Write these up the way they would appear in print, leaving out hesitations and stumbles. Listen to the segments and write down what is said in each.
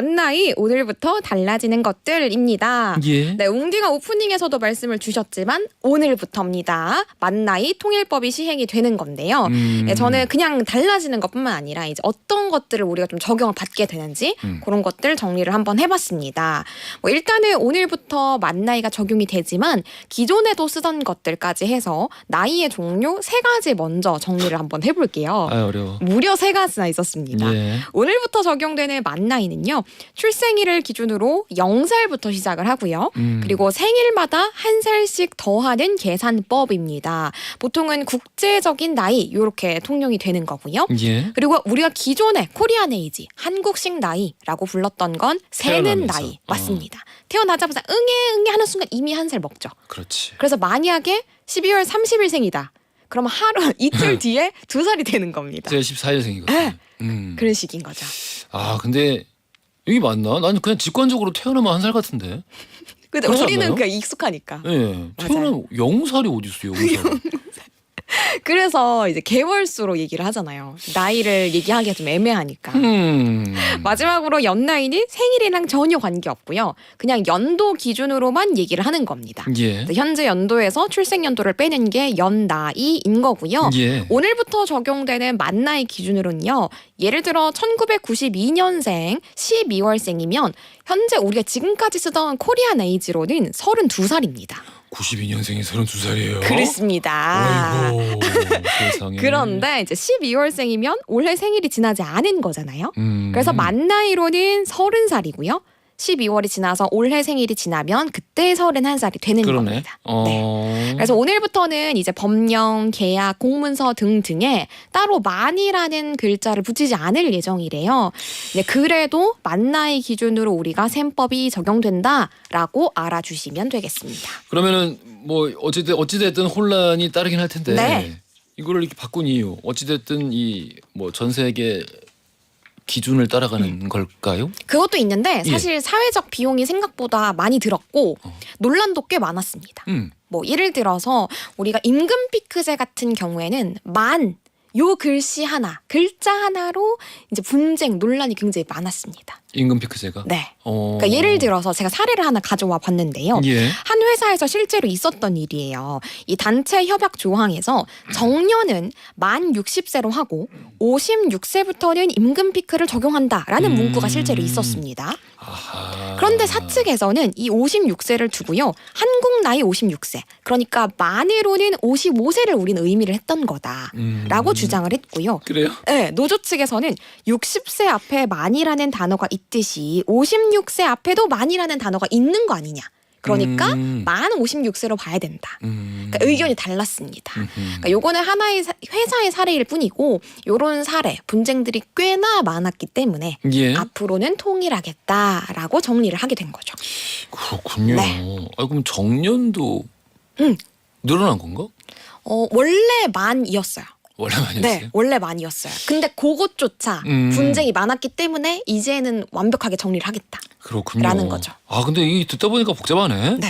만나이 오늘부터 달라지는 것들입니다. 예. 네, 웅디가 오프닝에서도 말씀을 주셨지만 오늘부터입니다. 만나이 통일법이 시행이 되는 건데요. 네, 저는 그냥 달라지는 것뿐만 아니라 이제 어떤 것들을 우리가 좀 적용을 받게 되는지 그런 것들 정리를 한번 해봤습니다. 뭐 일단은 오늘부터 만나이가 적용이 되지만 기존에도 쓰던 것들까지 해서 나이의 종류 3가지 먼저 정리를 한번 해볼게요. 아, 어려워. 무려 3가지나 있었습니다. 예. 오늘부터 적용되는 만나이는요. 출생일을 기준으로 0살부터 시작을 하고요. 그리고 생일마다 1살씩 더하는 계산법입니다. 보통은 국제적인 나이 이렇게 통용이 되는 거고요. 예. 그리고 우리가 기존에 코리안 에이지, 한국식 나이라고 불렀던 건 새는 태어나면서. 나이 맞습니다. 태어나자마자 응애 하는 순간 이미 1살 먹죠. 그렇지. 그래서 만약에 12월 30일생이다. 그럼 하루 이틀 뒤에 2살이 되는 겁니다. 제가 14일생이거든요. 네. 그런 식인 거죠. 아, 근데 이게 맞나? 나는 그냥 직관적으로 태어나면 1살 같은데. 근데 그렇지 우리는 않나요? 그냥 익숙하니까. 예. 태어나면 0살이 어디 있어요? 0살. 그래서 이제 개월수로 얘기를 하잖아요. 나이를 얘기하기가 좀 애매하니까. 마지막으로 연나이는 생일이랑 전혀 관계없고요. 그냥 연도 기준으로만 얘기를 하는 겁니다. 예. 현재 연도에서 출생 연도를 빼는 게 연나이인 거고요. 예. 오늘부터 적용되는 만나이 기준으로는요. 예를 들어 1992년생 12월생이면 현재 우리가 지금까지 쓰던 코리안 에이지로는 32살입니다. 92년생이 32살이에요. 그렇습니다. 아이고, 세상에. 그런데 이제 12월생이면 올해 생일이 지나지 않은 거잖아요. 그래서 만 나이로는 30살이고요. 12월이 지나서 올해 생일이 지나면 그때 31살이 되는 그러네. 겁니다. 네. 네. 그래서 오늘부터는 이제 법령, 계약, 공문서 등등에 따로 만이라는 글자를 붙이지 않을 예정이래요. 네, 그래도 만 나이 기준으로 우리가 셈법이 적용된다라고 알아주시면 되겠습니다. 그러면은 뭐 어찌됐든 혼란이 따르긴 할 텐데 네. 이거를 이렇게 바꾼 이유 어찌됐든 이 뭐 전 세계 기준을 따라가는 걸까요? 그것도 있는데 예. 사실 사회적 비용이 생각보다 많이 들었고 논란도 꽤 많았습니다. 뭐 예를 들어서 우리가 임금 피크제 같은 경우에는 요 글씨 하나, 글자 하나로 이제 분쟁, 논란이 굉장히 많았습니다. 임금 피크제가. 네. 그러니까 예를 들어서 제가 사례를 하나 가져와 봤는데요. 예. 한 회사에서 실제로 있었던 일이에요. 이 단체 협약 조항에서 정년은 만 60세로 하고 56세부터는 임금 피크를 적용한다라는 문구가 실제로 있었습니다. 아하. 그런데 사측에서는 이 56세를 두고요. 한국 나이 56세, 그러니까 만으로는 55세를 우리는 의미를 했던 거다라고 주장을 했고요. 그래요? 네, 노조 측에서는 60세 앞에 만이라는 단어가 있듯이 56세 앞에도 만이라는 단어가 있는 거 아니냐. 그러니까 만 56세로 봐야 된다. 그러니까 의견이 달랐습니다. 그러니까 요거는 하나의 회사의 사례일 뿐이고 요런 사례, 분쟁들이 꽤나 많았기 때문에 예. 앞으로는 통일하겠다라고 정리를 하게 된 거죠. 그렇군요. 네. 아, 그럼 정년도 늘어난 건가? 원래 만이었어요. 원래 많이 네, 했어요? 원래 만이었어요. 근데 그것조차 분쟁이 많았기 때문에 이제는 완벽하게 정리를 하겠다. 그렇군요. 라는 거죠. 아, 근데 이 듣다 보니까 복잡하네. 네.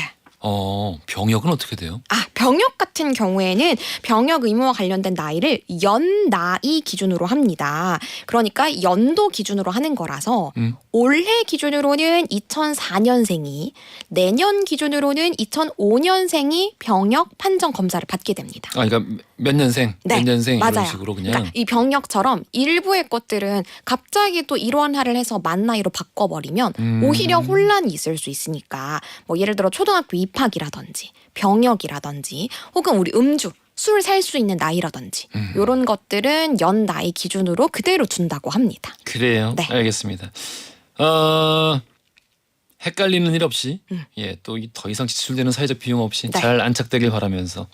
병역은 어떻게 돼요? 병역 같은 경우에는 병역 의무와 관련된 나이를 연나이 기준으로 합니다. 그러니까 연도 기준으로 하는 거라서 올해 기준으로는 2004년생이, 내년 기준으로는 2005년생이 병역 판정 검사를 받게 됩니다. 아, 그러니까 몇 년생, 네, 몇 년생 이런 맞아요. 식으로 그냥. 그러니까 이 병역처럼 일부의 것들은 갑자기 또 일원화를 해서 만 나이로 바꿔버리면 오히려 혼란이 있을 수 있으니까 뭐 예를 들어 초등학교 입학이라든지 병역이라든지 혹은 우리 음주 술 살 수 있는 나이라든지 이런 것들은 연 나이 기준으로 그대로 둔다고 합니다. 그래요. 네. 알겠습니다. 헷갈리는 일 없이 예, 또 더 이상 지출되는 사회적 비용 없이 네. 잘 안착되길 바라면서